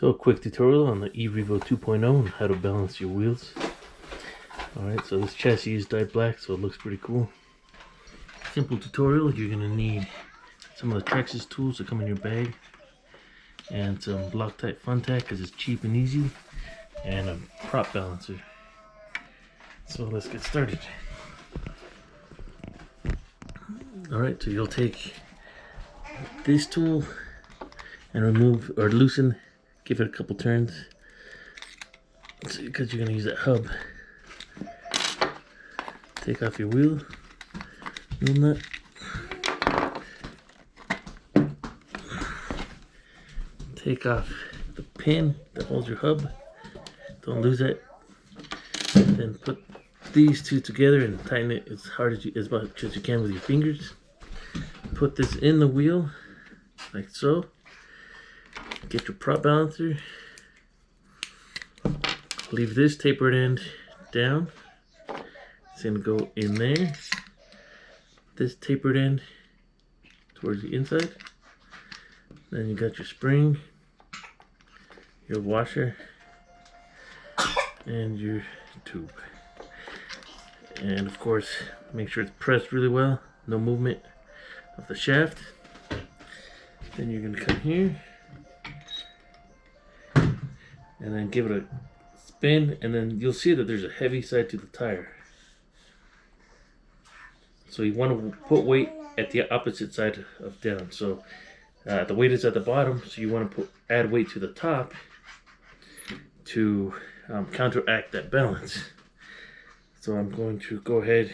So a quick tutorial on the E-Revo 2.0 and how to balance your wheels. Alright, so this chassis is dyed black, so it looks pretty cool. Simple tutorial. You're going to need some of the Traxxas tools that come in your bag, and some Loctite Fun Tak because it's cheap and easy, and a prop balancer. So let's get started. Alright, so you'll take this tool and remove or loosen, give it a couple turns because you're going to use that hub. Take off your wheel nut. Take off the pin that holds your hub. Don't lose it. Then put these two together and tighten it as hard as much as you can with your fingers. Put this in the wheel like so. Get your prop balancer. Leave this tapered end down. It's going to go in there. This tapered end towards the inside. Then you got your spring, your washer, and your tube. And of course, make sure it's pressed really well. No movement of the shaft. Then you're going to come here and then give it a spin, and then you'll see that there's a heavy side to the tire. So you want to put weight at the opposite side of down. So the weight is at the bottom, so you want to add weight to the top to counteract that balance. So I'm going to go ahead.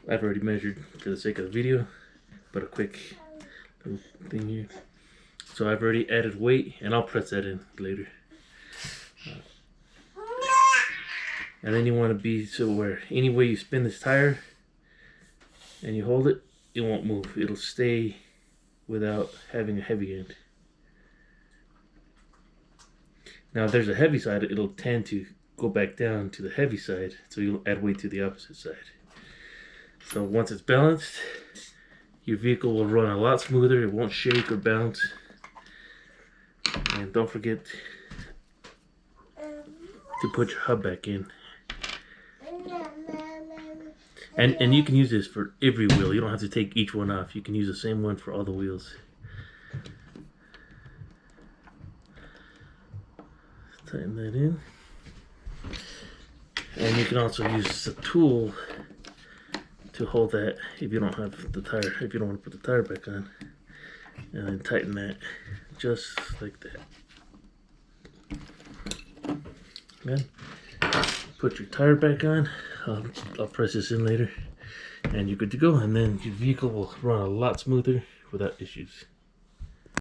I've already measured for the sake of the video, but a quick thing here. So I've already added weight, and I'll press that in later. And then you want to be so where any way you spin this tire and you hold it, it won't move. It'll stay without having a heavy end. Now if there's a heavy side, it'll tend to go back down to the heavy side, so you'll add weight to the opposite side. So once it's balanced, your vehicle will run a lot smoother. It won't shake or bounce. And don't forget to put your hub back in. And you can use this for every wheel. You don't have to take each one off. You can use the same one for all the wheels. Tighten that in. And you can also use a tool to hold that if you don't have the tire, if you don't want to put the tire back on. And then tighten that just like that. Then put your tire back on. I'll press this in later, and you're good to go. And then your vehicle will run a lot smoother without issues.